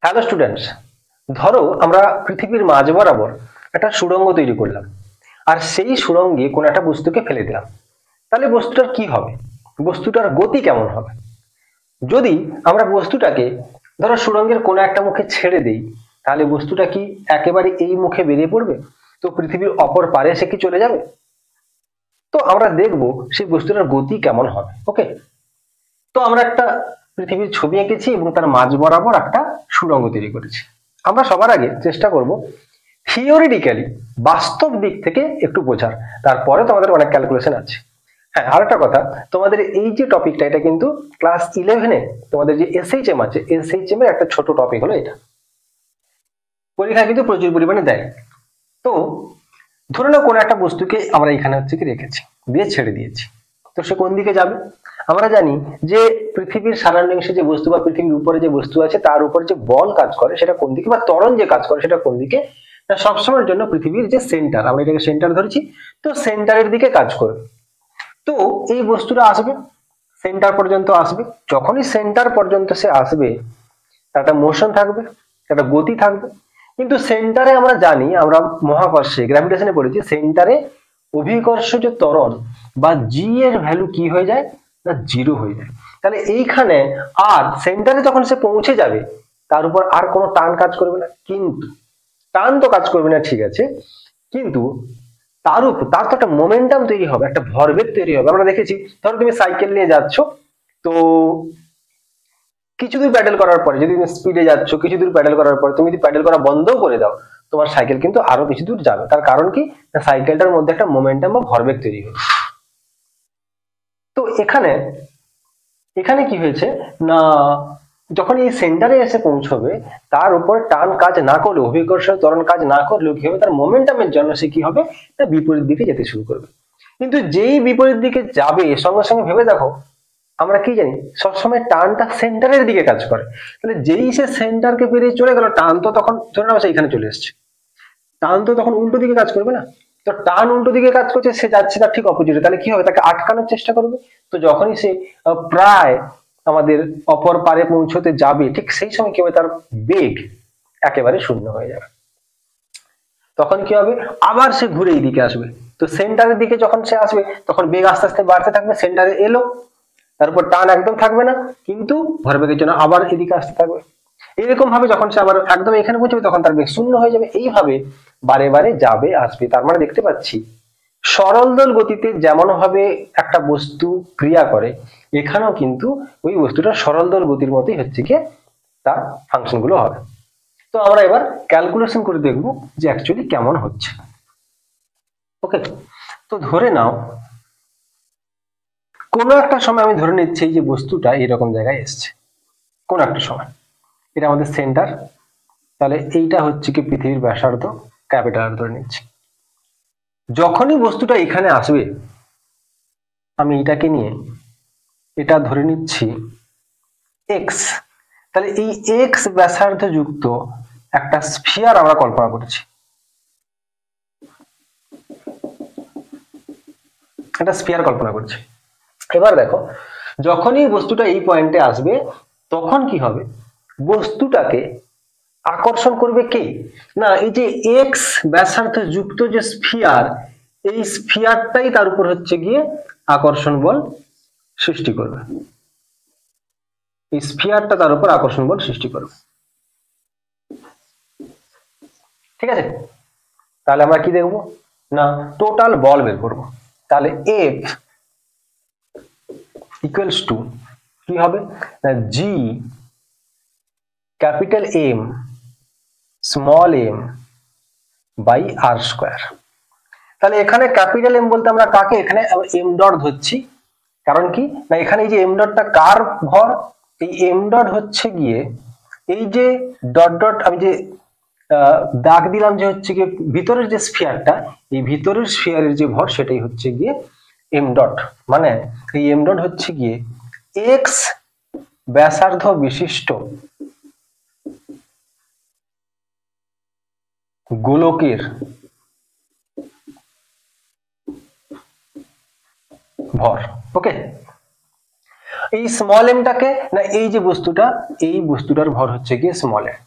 Hello students, ধরো আমরা পৃথিবীর মাঝ বরাবর একটা সুড়ঙ্গ তৈরি করলাম, আর সেই সুড়ঙ্গে কোনো একটা বস্তুকে ফেলে দিলাম। তাহলে বস্তুটার কি হবে? বস্তুটার গতি কেমন হবে? যদি আমরা বস্তুটাকে ধরো সুড়ঙ্গের কোনো একটা মুখে ছেড়ে দেই, তাহলে বস্তুটা কি একেবারে এই মুখে বেরিয়ে পড়বে? তো পৃথিবীর অপর পারে সে কি চলে যাবে? তো আমরা দেখব সেই বস্তুটার গতি কেমন হবে। ওকে, তো আমরা একটা পৃথিবীর ছবি এঁকেছি এবং তার মাঝ বরাবর একটা সুড়ঙ্গ তৈরি করেছি। আমরা সবার আগে চেষ্টা করব থিওরিটিক্যালি বাস্তব দিক থেকে একটু বোঝার, তারপরে তোমাদের অনেক ক্যালকুলেশন আছে। হ্যাঁ, আর একটা কথা, তোমাদের এই যে টপিকটা এটা কিন্তু ক্লাস 11-এ তোমাদের যে এসএইচএম আছে, এসএইচএম এর একটা ছোট টপিক হলো এটা। পরীক্ষা কিন্তু প্রচুর পরিমাণে দেয়। তো ধরে নাও কোনো একটা বস্তুকে আমরা এখানে হচ্ছে কি রেখেছি, দিয়ে ছেড়ে দিয়েছি, তো সে কোন দিকে যাবে? আমরা জানি যে পৃথিবীর সারাংশে যে বস্তু বা পৃথিবীর উপরে যে বস্তু আছে তার উপর যে বল কাজ করে সেটা কোন দিকে, বা ত্বরণ যে কাজ করে সেটা কোন দিকে? না, সবসময়ের জন্য পৃথিবীর যে সেন্টার, আমরা এটাকে সেন্টার ধরেছি, তো সেন্টারের দিকে কাজ করবে। তো এই বস্তুটা আসবে, সেন্টার পর্যন্ত আসবে। যখনই সেন্টার পর্যন্ত সে আসবে, তার একটা মোশন থাকবে, একটা গতি থাকবে। কিন্তু সেন্টারে আমরা জানি, আমরা মহাকর্ষে গ্র্যাভিটেশনে পড়েছি, সেন্টারে অভিকর্ষ যে ত্বরণ বা জি এর ভ্যালু কি হয়ে যায়? না, 0 হয়ে যায়। তাহলে এইখানে আর সেন্টারে যখন সে পৌঁছে যাবে, তার উপর আর কোনো টান কাজ করবে না। কিন্তু টান তো কাজ করবে না, ঠিক আছে, কিন্তু তার উপর তার তো একটা মোমেন্টাম তৈরি হবে, একটা ভরবেগ তৈরি হবে। আমরা দেখেছি, ধরো তুমি সাইকেল নিয়ে যাচ্ছ, তো কিছু দূর প্যাডেল করার পরে, যদি তুমি স্পিডে যাচ্ছ, কিছু দূর প্যাডেল করার পরে তুমি যদি প্যাডেল করা বন্ধও করে দাও, তোমার সাইকেল কিন্তু আরো কিছু দূর যাবে। তার কারণ কি? না, সাইকেলটার মধ্যে একটা মোমেন্টাম বা ভরবেগ তৈরি হবে। তো এখানে এখানে কি হয়েছে না, যখন এই সেন্টারে এসে পৌঁছবে, তার উপর টান কাজ না করলে, অভিকর্ষ ত্বরণ কাজ না করলেও কি হবে? তার মোমেন্টামের জন্য সে কি হবে? না, বিপরীত দিকে যেতে শুরু করবে। কিন্তু যেই বিপরীত দিকে যাবে, সঙ্গে সঙ্গে ভেবে দেখো, আমরা কি জানি সবসময় টানটা সেন্টারের দিকে কাজ করে। তাহলে যেই সে সেন্টারকে পেরিয়ে চলে গেল, টান তো তখন ধরে নাও সে এখানে চলে এসছে, টান তো তখন উল্টো দিকে কাজ করবে না? তো টান উল্টো দিকে কাজ করছে, সে যাচ্ছে তার ঠিক অপোজিটে, তাহলে কি হবে? তাকে আটকানোর চেষ্টা করবে। তো যখনই সে প্রায় আমাদের অপর পারে পৌঁছতে যাবে, ঠিক সেই সময় কি হবে? তার বেগ একেবারে শূন্য হয়ে যাবে। তখন কি হবে? আবার সে ঘুরে এই দিকে আসবে। তো সেন্টারের দিকে যখন সে আসবে, তখন বেগ আস্তে আস্তে বাড়তে থাকবে, সেন্টারে এলো, তারপর টান একদম থাকবে না, কিন্তু ভরবেগের জন্য আবার এদিকে আসতে থাকবে। এরকম ভাবে যখন সে আবার একদম এখানে পৌঁছবে, তখন তার বেগ শূন্য হয়ে যাবে। এইভাবে বারে বারে যাবে আসবে। তার মানে দেখতে পাচ্ছি, সরল দোল গতিতে যেমন ভাবে একটা বস্তু ক্রিয়া করে, এখানেও কিন্তু ওই বস্তুটা সরল দোল গতির মতোই হচ্ছে গিয়ে তার ফাংশন গুলো হবে। তো আমরা এবার ক্যালকুলেশন করে দেখব যে অ্যাকচুয়ালি কেমন হচ্ছে। ওকে, তো ধরে নাও কোনো একটা সময় আমি ধরে নিচ্ছি যে বস্তুটা এরকম জায়গায় এসছে, কোন একটা সময়। এটা আমাদের সেন্টার, তাহলে এইটা হচ্ছে কি পৃথিবীর ব্যাসার্ধ, ক্যাপিটাল ধরে নিচ্ছি। যখনই বস্তুটা এখানে আসবে, আমি এটাকে নিয়ে এটা ধরে নিচ্ছি এক্স। তাহলে এই এক্স ব্যাসার্ধ যুক্ত একটা স্ফিয়ার আমরা কল্পনা করছি, একটা স্ফিয়ার কল্পনা করছি। এবার দেখো, যখনই বস্তুটা এই পয়েন্টে আসবে, তখন কি হবে? বস্তুটাকে আকর্ষণ করবে কে? না, এই যে এক্স ব্যাসার্ধ যুক্ত যে স্ফিয়ার, এই স্ফিয়ারটাই তার উপর হচ্ছে গিয়ে আকর্ষণ বল সৃষ্টি করবে। এই স্ফিয়ারটা তার উপর আকর্ষণ বল সৃষ্টি করবে। ঠিক আছে, তাহলে আমরা কি দেখব? না, টোটাল বল বের করব। তাহলে এফ ইকুয়ালস টু কি হবে? না, G capital M small m by r square. তাহলে এখানে ক্যাপিটাল এম বলতে আমরা কাকে এখানে এম ডট ধরছি? কারণ কি না, এখানে এই যে এম ডটটা কার ভর? এই এম ডট হচ্ছে গিয়ে এই যে ডট ডট আমি যে দাগ দিলাম যে হচ্ছে গিয়ে ভিতরের যে স্ফিয়ারটা, এই ভিতরের স্ফিয়ারের যে ভর সেটাই হচ্ছে গিয়ে এম ডট। মানে এই এম ডট হচ্ছে গিয়ে এক্স ব্যাসার্ধ বিশিষ্ট গোলকের ভর। ওকে, এই স্মল এমটাকে, না এই যে বস্তুটা, এই বস্তুটার ভর হচ্ছে গিয়ে স্মল এম।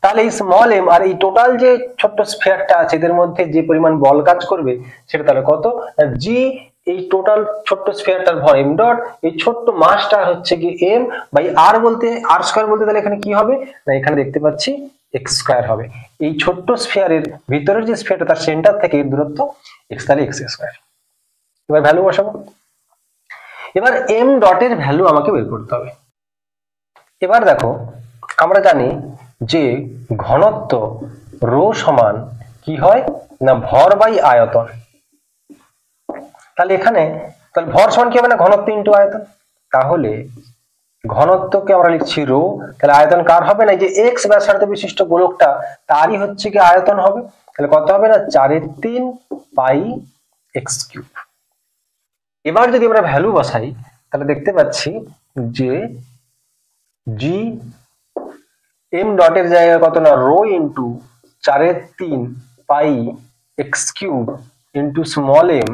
তাহলে এই স্মল এম আর এই টোটাল যে ছোট্ট স্ফিয়ারটা আছে এদের মধ্যে যে পরিমাণ বল কাজ করবে সেটা তাহলে কত, জি এই টোটাল ছোট্ট স্ফিয়ারটার ভর এম ডট, এই ছোট্ট মাসটা হচ্ছে কি এম বাই আর বলতে আর স্কয়ার বলতে তাহলে এখানে কি হবে না, এখানে দেখতে পাচ্ছি এক্স স্কয়ার হবে। এই ছোট্ট স্ফিয়ারের ভিতরের যে স্ফিয়ারটা তার সেন্টার থেকে এর দূরত্ব এক্স, তাহলে এক্স স্কয়ার। এবার ভ্যালু বসাবো। এবার এম ডটের ভ্যালু আমাকে বের করতে হবে। এবার দেখো আমরা জানি যে ঘনত্ব রো সমান কি হয় না ভর বাই আয়তন। তাহলে এখানে তাহলে ভর সমান কি হবে না ঘনত্ব ইন্টু আয়তন। তাহলে ঘনত্বকে আমরা লিখছি রো, তাহলে আয়তন কার হবে না, এই যে এক্স ব্যাসার্ধ বিশিষ্ট গোলকটা তারই হচ্ছে কি আয়তন হবে। তাহলে কত হবে না 4/3 পাই এক্স কিউব। এবার যদি আমরা ভ্যালু বসাই তাহলে দেখতে পাচ্ছি যে জি এম ডটের জায়গায় কত না rho into 4/3 pi x cube into small m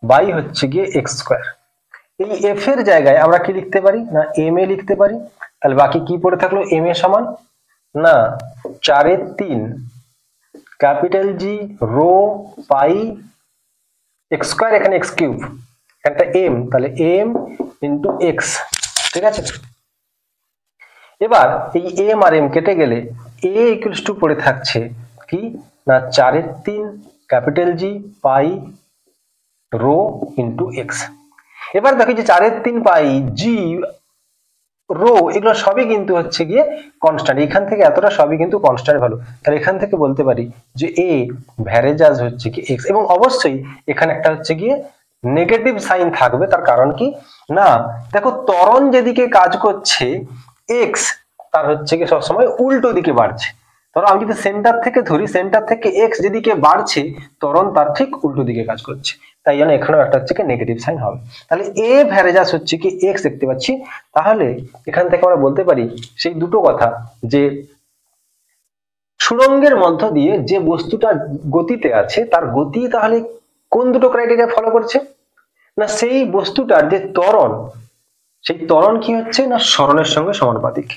by হচ্ছে গিয়ে এক্স স্কয়ার। এই এফ এর জায়গায় আমরা কি লিখতে পারি না এম এ লিখতে পারি। তাহলে বাকি কি পড়ে থাকলো, এম এ সমান না 4/3 ক্যাপিটাল জি রো পাই এক্স স্কয়ার, এখানে এক্স কিউব, এখানটা এম, তাহলে এম ইন্টু এক্স। ঠিক আছে, এবার এই এম আর এম কেটে গেলে এ ইকুয়ালস টু পড়ে থাকছে কি না 4/3 capital G pi rho into x. এবার দেখো যে 4/3 পাই জি রো এগুলো সবই কিন্তু হচ্ছে গিয়ে কনস্ট্যান্ট, এখান থেকে এতটা সবই কিন্তু কনস্ট্যান্ট ভ্যালু। তাহলে এখান থেকে বলতে পারি যে এ ভ্যারেজাস হচ্ছে কি এক্স, এবং অবশ্যই এখানে একটা হচ্ছে গিয়ে নেগেটিভ সাইন থাকবে। তার কারণ কি না দেখো ত্বরণ যেদিকে কাজ করছে এক্স তার হচ্ছে কি সবসময় উল্টো দিকে বাড়ছে। ধরো আমি যদি সেন্টার থেকে ধরি, সেন্টার থেকে এক্স যেদিকে বাড়ছে ত্বরণ তার ঠিক উল্টো দিকে কাজ করছে, তাই জন্য এখানেও একটা হচ্ছে কি নেগেটিভ সাইন হবে। তাহলে এ ভ্যারেজাস হচ্ছে কি এক্স দেখতে পাচ্ছি। তাহলে এখান থেকে আমরা বলতে পারি সেই দুটো কথা যে সুড়ঙ্গের মধ্য দিয়ে যে বস্তুটা গতিতে আছে তার গতি তাহলে কোন দুটো ক্রাইটেরিয়া ফলো করছে না সেই বস্তুটার যে ত্বরণ, সেই ত্বরণ কি হচ্ছে না সরণের সঙ্গে সমানুপাতিক।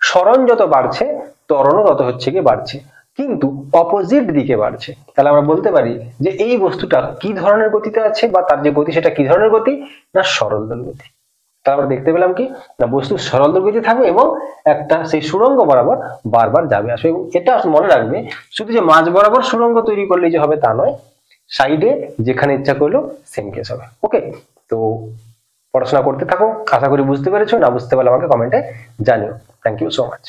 সরণ যত বাড়ছে ত্বরণও তত হচ্ছে গিয়ে বাড়ছে, কিন্তু অপোজিট দিকে বাড়ছে। তাহলে আমরা বলতে পারি যে এই বস্তুটা কি ধরনের গতিতে আছে বা তার যে গতি সেটা কি ধরনের গতি না সরল দোল গতি। তাহলে আমরা দেখতে পেলাম কি না বস্তু সরল দোল গতি থাকবে এবং একটা সেই সুড়ঙ্গ বরাবর বারবার যাবে আসবে। এবং এটা মনে রাখবে শুধু যে মাঝ বরাবর সুড়ঙ্গ তৈরি করলেই যে হবে তা নয়, সাইডে যেখানে ইচ্ছা করলো সেম কেস হবে। ওকে, তো পড়াশোনা করতে থাকো, আশা করি বুঝতে পেরেছো, না বুঝতে পারলে আমাকে কমেন্টে জানিও। Thank you so much.